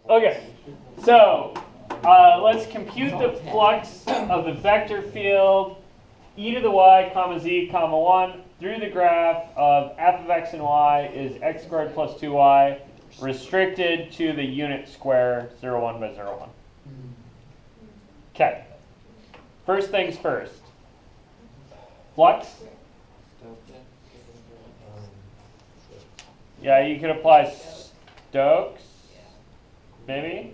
Okay, so let's compute the flux of the vector field e to the y comma z comma 1 through the graph of f of x and y is x squared plus 2y restricted to the unit square 0, 1 by 0, 1. Okay, first things first. Flux. Yeah, you could apply Stokes, maybe?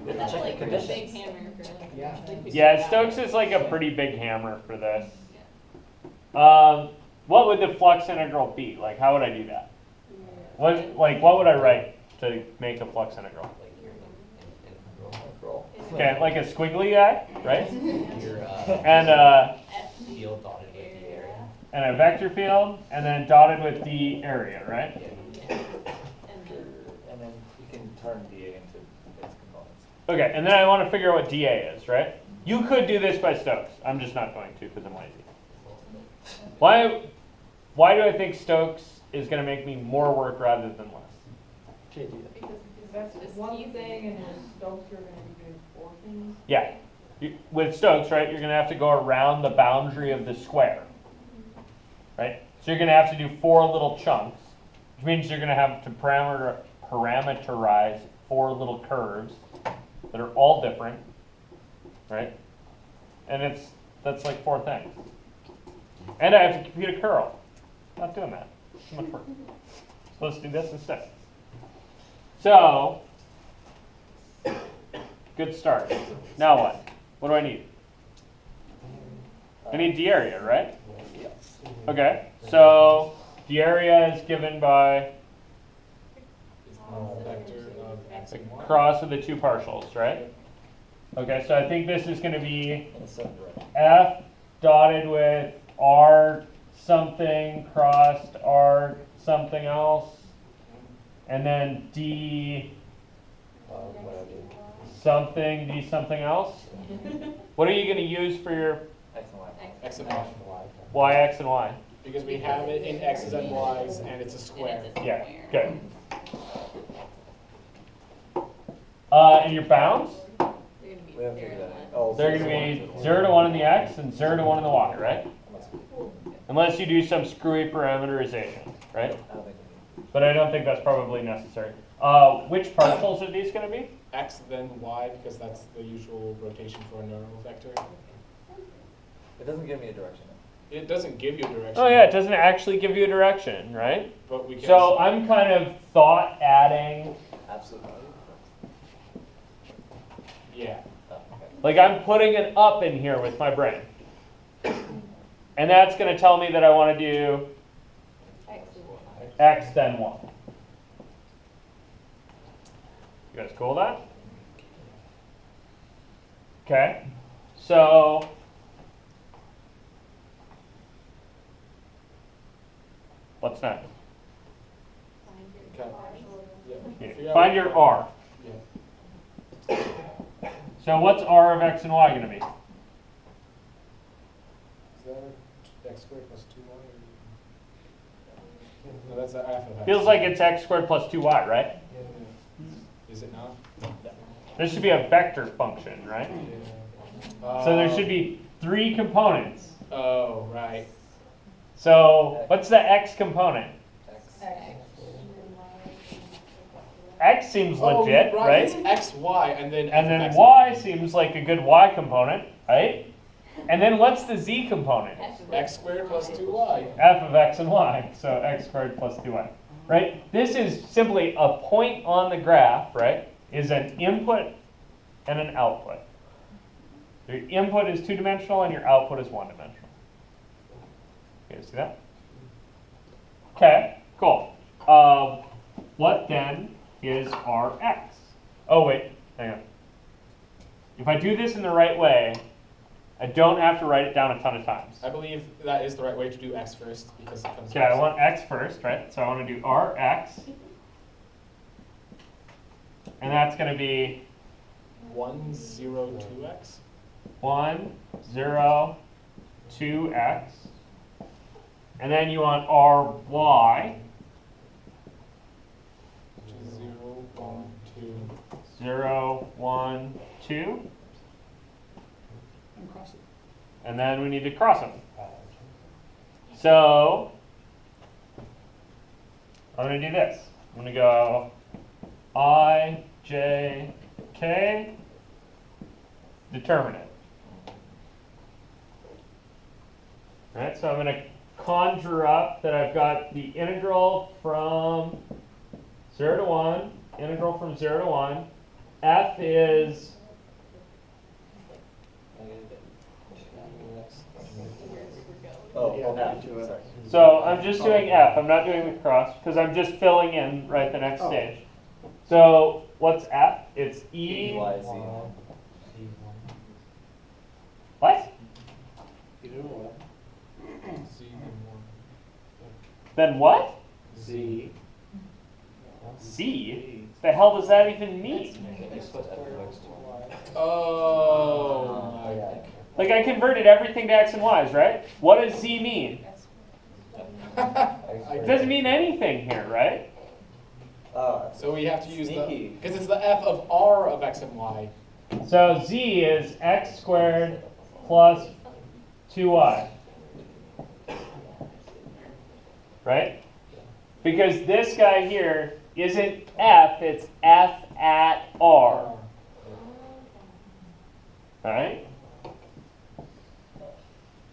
That's like a big hammer for Yeah, Stokes is like a pretty big hammer for this. What would the flux integral be? Like, how would I do that? What would I write to make a flux integral? Okay, like a squiggly guy, right? And and a vector field, and then dotted with the area, right? And then you can turn dA into its components. Okay, and then I want to figure out what dA is, right? You could do this by Stokes. I'm just not going to because I'm lazy. Why do I think Stokes is going to make me more work rather than less? Because that's one thing, and with Stokes you're going to be doing 4 things. Yeah. With Stokes, right, you're going to have to go around the boundary of the square. Right? So you're going to have to do 4 little chunks, which means you're going to have to parameterize 4 little curves that are all different, right? And that's like 4 things. And I have to compute a curl. Not doing that. Too much work. So let's do this instead. So, good start. Now what? What do I need? I need the area, right? Okay, so the area is given by the cross of the 2 partials, right? Okay, so I think this is going to be f dotted with r something crossed r something else, and then d something else. What are you going to use for your X and Y. X and Y. y, x, and y? Because we have it in X's and Y's, and it's a square. Yeah, good. And your bounds? We haven't figured that out. Oh, They're going to be 0 to 1 in the x and 0 to 1 in the y, right? Unless you do some screwy parameterization, right? I don't think we But I don't think that's probably necessary. Which partials are these going to be? X then Y, because that's the usual rotation for a neural vector. It doesn't give me a direction. It doesn't give you a direction. Oh yeah, it doesn't actually give you a direction, right? But we can. So I'm kind of thought adding, Absolute value. Yeah. Oh, okay. like I'm putting an up in here with my brain. And that's going to tell me that I want to do x then y. You guys cool with that? Okay. So what's next? Okay. Yeah. Figure out Find what- your r. Yeah. So what's r of x and y going to be? Is that X squared plus 2Y? No, that's a f of X. Feels like it's x squared plus 2y, right? Is it not? There should be a vector function, right? Yeah. So there should be 3 components. Oh, right. So what's the x component? X seems legit, right? It's X, Y, and then And f of then X. y seems like a good y component, right? And then what's the z component? X squared plus 2Y. F of x and y, so x squared plus 2y, right? This is simply a point on the graph, right? Is an input and an output. Your input is 2-dimensional and your output is 1-dimensional. You guys see that? Okay, cool. What then is Rx? Oh wait, hang on. If I do this in the right way, I don't have to write it down a ton of times. I believe that is the right way to do X first because it comes Okay, I first. want x first, right? So I want to do Rx. And that's going to be 1, 0, 2X. 1, 0, 2x. And then you want Ry. Which is 0, 1, 0, 1, 2. And cross it. And then we need to cross them. So I'm going to do this. I'm going to go I, J, K, determinant. All right, so I'm going to conjure up that I've got the integral from 0 to 1, integral from 0 to 1. F is Oh, Yeah, okay. F. so I'm just doing F. I'm not doing the cross because I'm just filling in right the next Oh. stage. So what's F? It's E. Y, Z. What? Z Then what? Z. Z? The hell does that even mean? Oh. Like I converted everything to X and Y's, right? What does Z mean? It doesn't mean anything here, right? So we have to use Sneaky. because it's the f of r of x and y. So Z is X squared plus 2Y. Right? Because this guy here isn't F, it's F at R. Alright?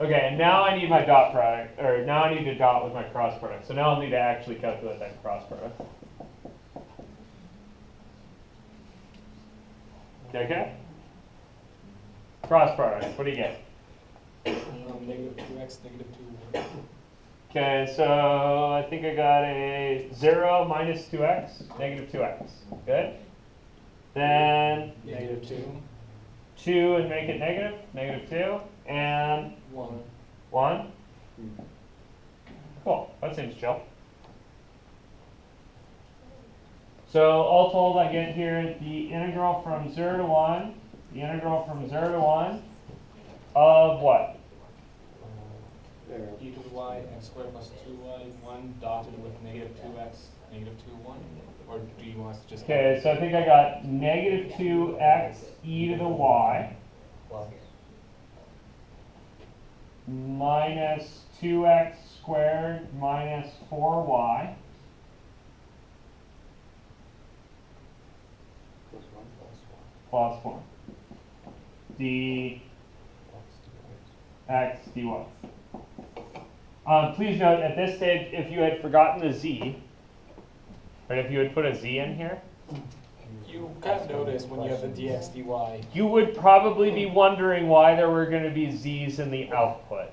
Okay, and now I need my dot product, or now I need to dot with my cross product. So now I'll need to actually calculate that cross product. Okay? Cross product, what do you get? Negative 2x, negative 2. Okay, so I think I got a 0 minus 2x, negative 2x. Good? Then Negative 2. 2 and make it negative, negative 2, and 1. 1. Cool, that seems chill. So all told, I get here the integral from 0 to 1, the integral from 0 to 1 of what? E to the y, x squared plus 2y, 1 dotted with negative 2x, negative 2, 1? Or do you want us to just... Okay, so I think I got negative 2x e to the y minus 2x squared minus 4y plus 1 dx dy. Please note, at this stage, if you had forgotten the z, right, if you had put a z in here, You kind of notice when you have the dx dy. you would probably be wondering why there were going to be z's in the output,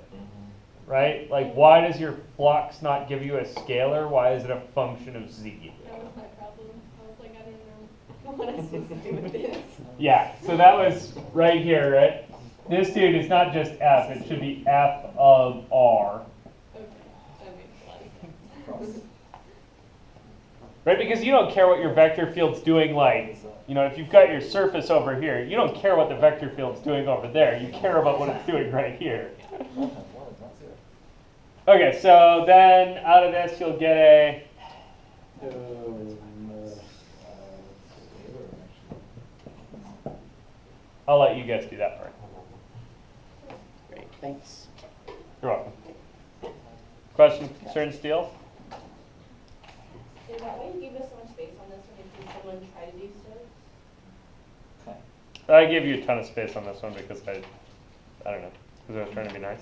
right? Like, why does your flux not give you a scalar? Why is it a function of z? That was my problem. I was like, I don't know what I'm supposed to do with this. Yeah, so that was right here, right? This dude is not just f, it should be f of r. Okay, that makes a lot of sense. Right, because you don't care what your vector field's doing, like, you know, if you've got your surface over here, you don't care what the vector field's doing over there. You care about what it's doing right here. Okay, so then out of this you'll get a... I'll let you guys do that part. Great, thanks. You're welcome. Questions, concerns, deals? Is that why you gave us so much space on this one in case someone tried to do stuff? I gave you a ton of space on this one because I don't know, because I was trying to be nice.